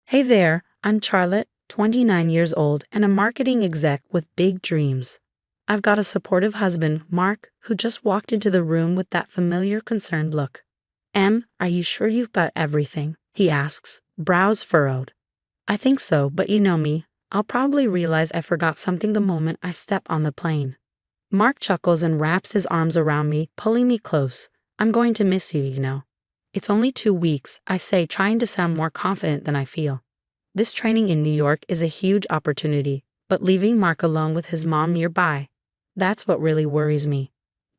Hey there, I'm Charlotte, 29 years old and a marketing exec with big dreams. I've got a supportive husband, Mark, who just walked into the room with that familiar concerned look. Are you sure you've got everything? He asks, brows furrowed. I think so, but you know me. I'll probably realize I forgot something the moment I step on the plane. Mark chuckles and wraps his arms around me, pulling me close. I'm going to miss you, you know. It's only 2 weeks, I say, trying to sound more confident than I feel. This training in New York is a huge opportunity, but leaving Mark alone with his mom nearby, that's what really worries me.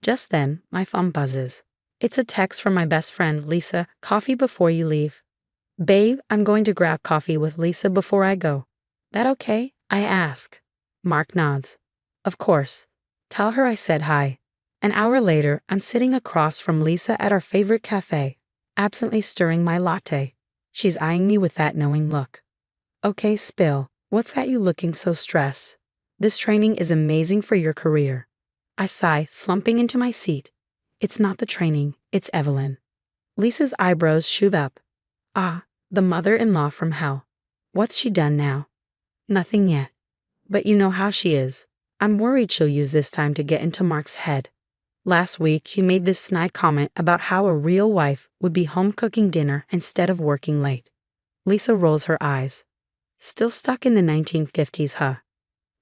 Just then, my phone buzzes. It's a text from my best friend, Lisa. Coffee before you leave. Babe, I'm going to grab coffee with Lisa before I go. That okay? I ask. Mark nods. Of course. Tell her I said hi. An hour later, I'm sitting across from Lisa at our favorite cafe, absently stirring my latte. She's eyeing me with that knowing look. Okay, spill. What's got you looking so stressed? This training is amazing for your career. I sigh, slumping into my seat. It's not the training, it's Evelyn. Lisa's eyebrows shoot up. Ah, the mother-in-law from hell. What's she done now? Nothing yet. But you know how she is. I'm worried she'll use this time to get into Mark's head. Last week, he made this snide comment about how a real wife would be home cooking dinner instead of working late. Lisa rolls her eyes. Still stuck in the 1950s, huh?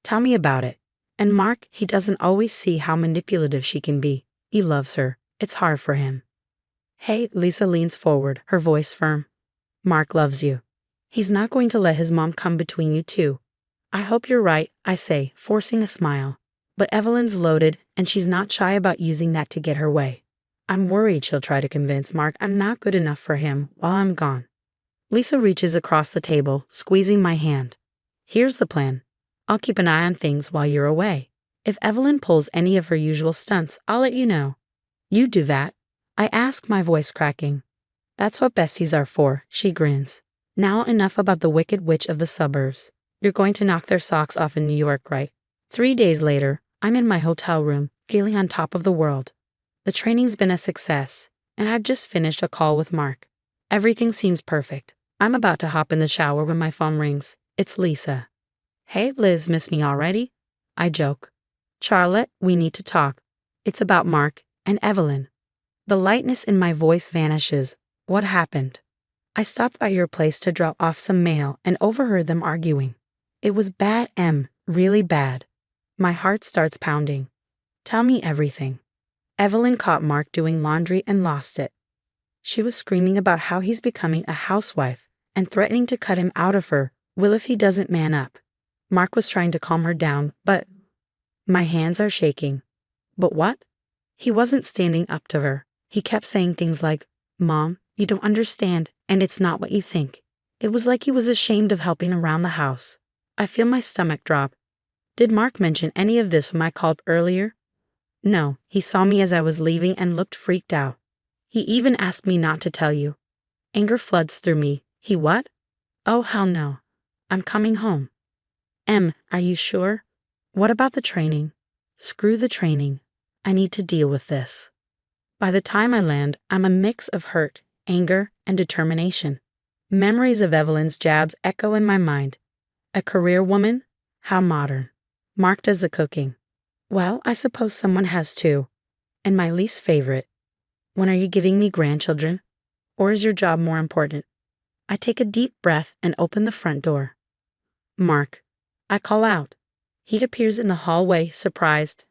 Tell me about it. And Mark, he doesn't always see how manipulative she can be. He loves her. It's hard for him. Hey, Lisa leans forward, her voice firm. Mark loves you. He's not going to let his mom come between you two. I hope you're right, I say, forcing a smile. But Evelyn's loaded, and she's not shy about using that to get her way. I'm worried she'll try to convince Mark I'm not good enough for him while I'm gone. Lisa reaches across the table, squeezing my hand. Here's the plan. I'll keep an eye on things while you're away. If Evelyn pulls any of her usual stunts, I'll let you know. You do that? I ask, my voice cracking. That's what besties are for, she grins. Now enough about the wicked witch of the suburbs. You're going to knock their socks off in New York, right? 3 days later, I'm in my hotel room, feeling on top of the world. The training's been a success, and I've just finished a call with Mark. Everything seems perfect. I'm about to hop in the shower when my phone rings. It's Lisa. Hey, Liz, miss me already? I joke. Charlotte, we need to talk. It's about Mark and Evelyn. The lightness in my voice vanishes. What happened? I stopped by your place to drop off some mail and overheard them arguing. It was bad, really bad. My heart starts pounding. Tell me everything. Evelyn caught Mark doing laundry and lost it. She was screaming about how he's becoming a housewife and threatening to cut him out of her will if he doesn't man up. Mark was trying to calm her down, but my hands are shaking. But what? He wasn't standing up to her. He kept saying things like, Mom, you don't understand, and it's not what you think. It was like he was ashamed of helping around the house. I feel my stomach drop. Did Mark mention any of this when I called earlier? No, he saw me as I was leaving and looked freaked out. He even asked me not to tell you. Anger floods through me. He what? Oh, hell no. I'm coming home. Are you sure? What about the training? Screw the training. I need to deal with this. By the time I land, I'm a mix of hurt, anger, and determination. Memories of Evelyn's jabs echo in my mind. A career woman? How modern. Mark does the cooking. Well, I suppose someone has to. And my least favorite. When are you giving me grandchildren? Or is your job more important? I take a deep breath and open the front door. Mark. I call out. He appears in the hallway, surprised.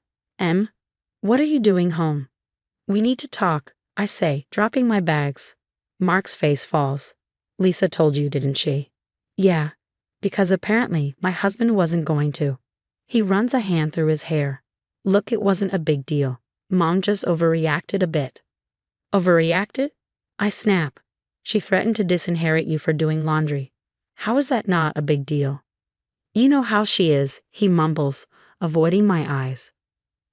What are you doing home? We need to talk, I say, dropping my bags. Mark's face falls. Lisa told you, didn't she? Yeah, because apparently my husband wasn't going to. He runs a hand through his hair. Look, it wasn't a big deal. Mom just overreacted a bit. Overreacted? I snap. She threatened to disinherit you for doing laundry. How is that not a big deal? You know how she is, he mumbles, avoiding my eyes.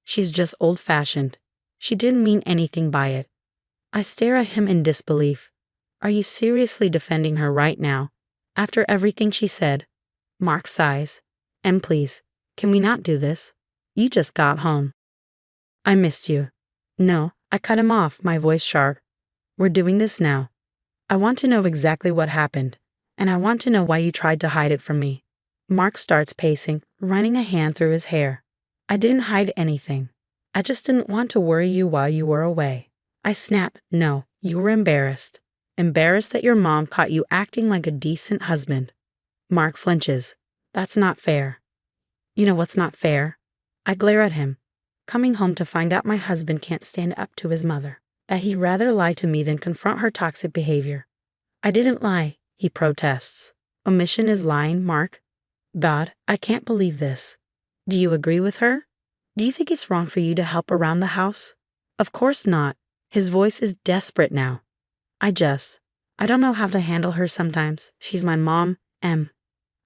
She's just old-fashioned. She didn't mean anything by it. I stare at him in disbelief. Are you seriously defending her right now? After everything she said? Mark sighs. Please, can we not do this? You just got home. I missed you. No, I cut him off, my voice sharp. We're doing this now. I want to know exactly what happened. And I want to know why you tried to hide it from me. Mark starts pacing, running a hand through his hair. I didn't hide anything. I just didn't want to worry you while you were away. I snap. No, you were embarrassed. Embarrassed that your mom caught you acting like a decent husband. Mark flinches. That's not fair. You know what's not fair? I glare at him. Coming home to find out my husband can't stand up to his mother. That he'd rather lie to me than confront her toxic behavior. I didn't lie, he protests. Omission is lying, Mark. God, I can't believe this. Do you agree with her? Do you think it's wrong for you to help around the house? Of course not. His voice is desperate now. I don't know how to handle her sometimes. She's my mom, Em.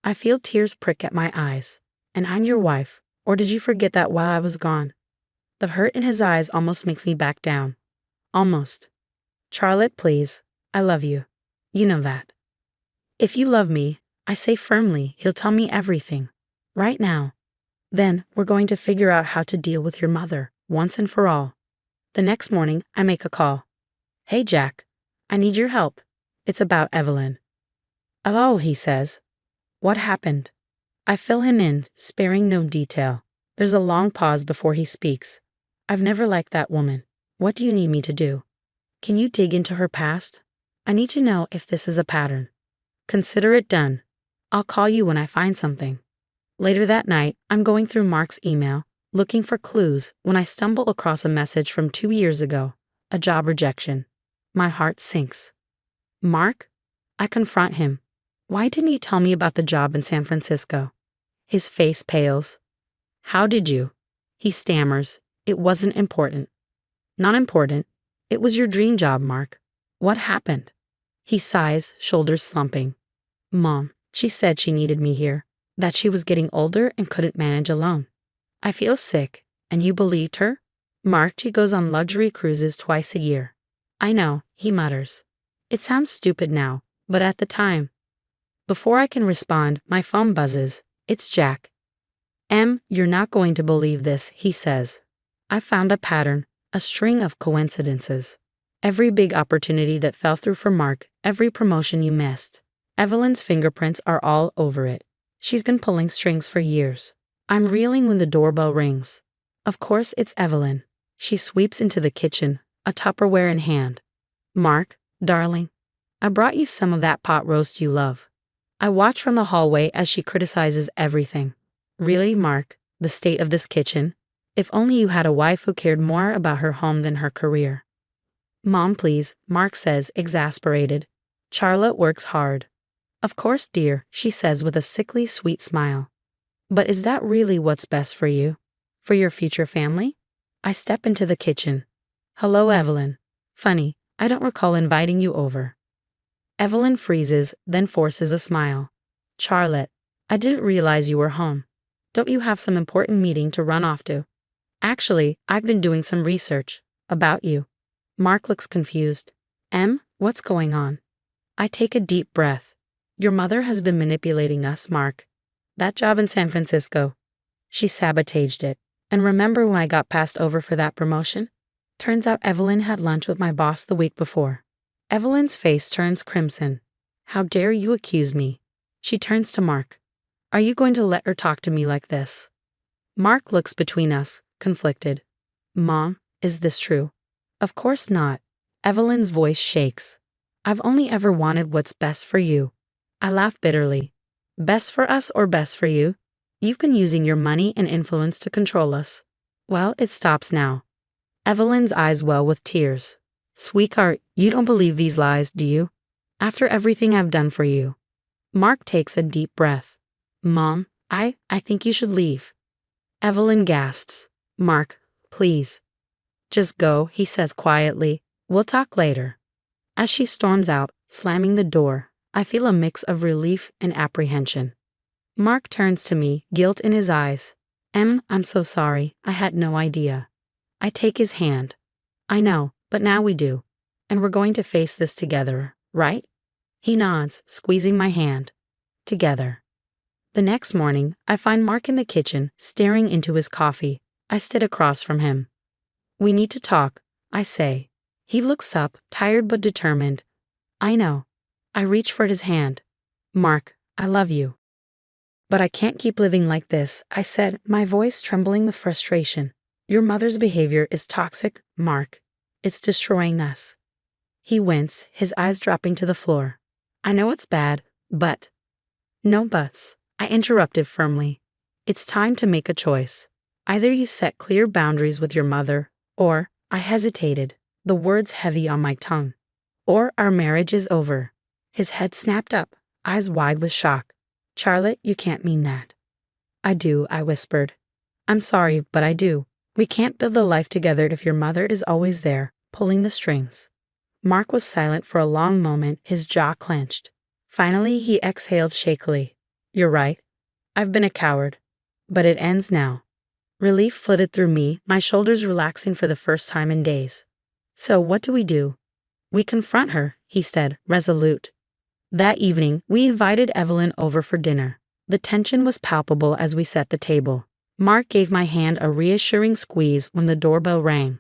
I feel tears prick at my eyes. And I'm your wife. Or did you forget that while I was gone? The hurt in his eyes almost makes me back down. Almost. Charlotte, please. I love you. You know that. If you love me, I say firmly, he'll tell me everything. Right now. Then, we're going to figure out how to deal with your mother, once and for all. The next morning, I make a call. Hey, Jack. I need your help. It's about Evelyn. Oh, he says. What happened? I fill him in, sparing no detail. There's a long pause before he speaks. I've never liked that woman. What do you need me to do? Can you dig into her past? I need to know if this is a pattern. Consider it done. I'll call you when I find something. Later that night, I'm going through Mark's email, looking for clues when I stumble across a message from 2 years ago, a job rejection. My heart sinks. Mark? I confront him. Why didn't you tell me about the job in San Francisco? His face pales. How did you? He stammers. It wasn't important. Not important. It was your dream job, Mark. What happened? He sighs, shoulders slumping. Mom, she said she needed me here, that she was getting older and couldn't manage alone. I feel sick, and you believed her? Mark, she goes on luxury cruises twice a year. I know, he mutters. It sounds stupid now, but at the time. Before I can respond, my phone buzzes. It's Jack. Em, you're not going to believe this, he says. I found a pattern, a string of coincidences. Every big opportunity that fell through for Mark, every promotion you missed. Evelyn's fingerprints are all over it. She's been pulling strings for years. I'm reeling when the doorbell rings. Of course it's Evelyn. She sweeps into the kitchen, a Tupperware in hand. Mark, darling, I brought you some of that pot roast you love. I watch from the hallway as she criticizes everything. Really, Mark, the state of this kitchen? If only you had a wife who cared more about her home than her career. Mom, please, Mark says, exasperated. Charlotte works hard. Of course, dear, she says with a sickly sweet smile. But is that really what's best for you? For your future family? I step into the kitchen. Hello, Evelyn. Funny, I don't recall inviting you over. Evelyn freezes, then forces a smile. Charlotte, I didn't realize you were home. Don't you have some important meeting to run off to? Actually, I've been doing some research. About you. Mark looks confused. Em, what's going on? I take a deep breath. Your mother has been manipulating us, Mark. That job in San Francisco. She sabotaged it. And remember when I got passed over for that promotion? Turns out Evelyn had lunch with my boss the week before. Evelyn's face turns crimson. How dare you accuse me? She turns to Mark. Are you going to let her talk to me like this? Mark looks between us, conflicted. Mom, is this true? Of course not. Evelyn's voice shakes. I've only ever wanted what's best for you. I laugh bitterly. Best for us or best for you? You've been using your money and influence to control us. Well, it stops now. Evelyn's eyes well with tears. Sweetheart, you don't believe these lies, do you? After everything I've done for you. Mark takes a deep breath. Mom, I think you should leave. Evelyn gasps. Mark, please. Just go, he says quietly. We'll talk later. As she storms out, slamming the door, I feel a mix of relief and apprehension. Mark turns to me, guilt in his eyes. Em, I'm so sorry. I had no idea. I take his hand. I know, but now we do. And we're going to face this together, right? He nods, squeezing my hand. Together. The next morning, I find Mark in the kitchen, staring into his coffee. I sit across from him. We need to talk, I say. He looks up, tired but determined. I know. I reach for his hand. Mark, I love you. But I can't keep living like this, I said, my voice trembling with frustration. Your mother's behavior is toxic, Mark. It's destroying us. He winced, his eyes dropping to the floor. I know it's bad, but... No buts, I interrupted firmly. It's time to make a choice. Either you set clear boundaries with your mother, or, I hesitated, the words heavy on my tongue, or our marriage is over. His head snapped up, eyes wide with shock. Charlotte, you can't mean that. I do, I whispered. I'm sorry, but I do. We can't build a life together if your mother is always there, pulling the strings. Mark was silent for a long moment, his jaw clenched. Finally, he exhaled shakily. You're right. I've been a coward. But it ends now. Relief flitted through me, my shoulders relaxing for the first time in days. So what do? We confront her, he said, resolute. That evening, we invited Evelyn over for dinner. The tension was palpable as we set the table. Mark gave my hand a reassuring squeeze when the doorbell rang.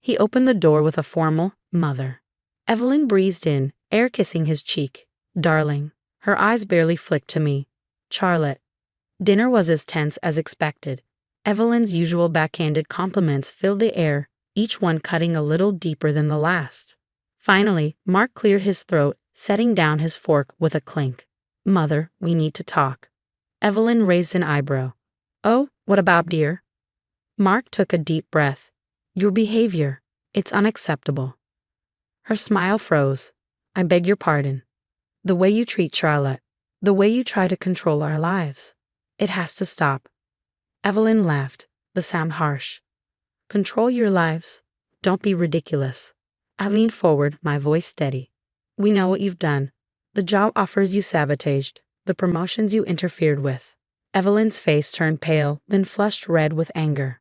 He opened the door with a formal, "Mother." Evelyn breezed in, air kissing his cheek. Darling. Her eyes barely flicked to me. Charlotte. Dinner was as tense as expected. Evelyn's usual backhanded compliments filled the air, each one cutting a little deeper than the last. Finally, Mark cleared his throat, setting down his fork with a clink. Mother, we need to talk. Evelyn raised an eyebrow. Oh, what about, dear? Mark took a deep breath. Your behavior. It's unacceptable. Her smile froze. I beg your pardon. The way you treat Charlotte. The way you try to control our lives. It has to stop. Evelyn laughed, the sound harsh. Control your lives? Don't be ridiculous. I leaned forward, my voice steady. We know what you've done. The job offers you sabotaged, the promotions you interfered with. Evelyn's face turned pale, then flushed red with anger.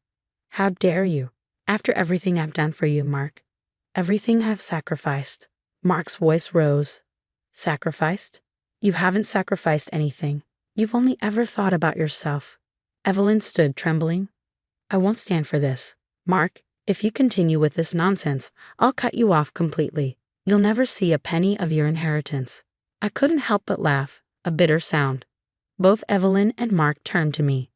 How dare you? After everything I've done for you, Mark. Everything I've sacrificed. Mark's voice rose. Sacrificed? You haven't sacrificed anything. You've only ever thought about yourself. Evelyn stood trembling. I won't stand for this. Mark, if you continue with this nonsense, I'll cut you off completely. You'll never see a penny of your inheritance. I couldn't help but laugh, a bitter sound. Both Evelyn and Mark turned to me.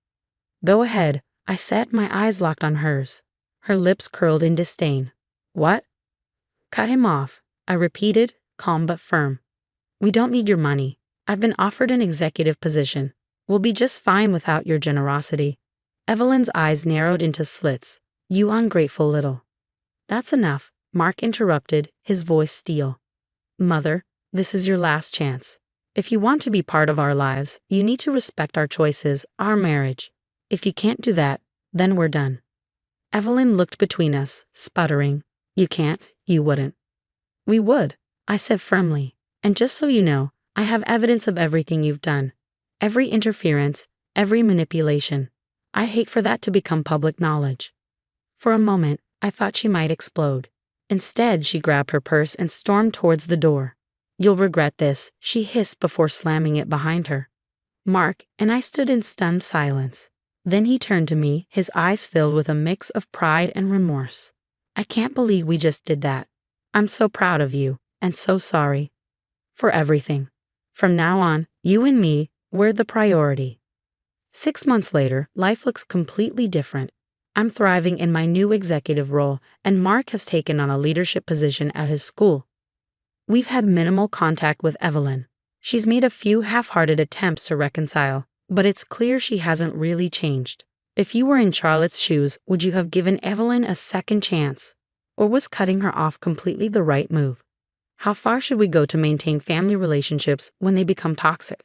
Go ahead, I said, my eyes locked on hers. Her lips curled in disdain. What? Cut him off, I repeated, calm but firm. We don't need your money. I've been offered an executive position. We'll be just fine without your generosity. Evelyn's eyes narrowed into slits. You ungrateful little. That's enough, Mark interrupted, his voice steel. Mother, this is your last chance. If you want to be part of our lives, you need to respect our choices, our marriage. If you can't do that, then we're done. Evelyn looked between us, sputtering. You can't, you wouldn't. We would, I said firmly. And just so you know, I have evidence of everything you've done. Every interference, every manipulation. I hate for that to become public knowledge. For a moment, I thought she might explode. Instead, she grabbed her purse and stormed towards the door. You'll regret this, she hissed before slamming it behind her. Mark and I stood in stunned silence. Then he turned to me, his eyes filled with a mix of pride and remorse. I can't believe we just did that. I'm so proud of you, and so sorry. For everything. From now on, you and me, we're the priority. 6 months later, life looks completely different. I'm thriving in my new executive role, and Mark has taken on a leadership position at his school. We've had minimal contact with Evelyn. She's made a few half-hearted attempts to reconcile, but it's clear she hasn't really changed. If you were in Charlotte's shoes, would you have given Evelyn a second chance? Or was cutting her off completely the right move? How far should we go to maintain family relationships when they become toxic?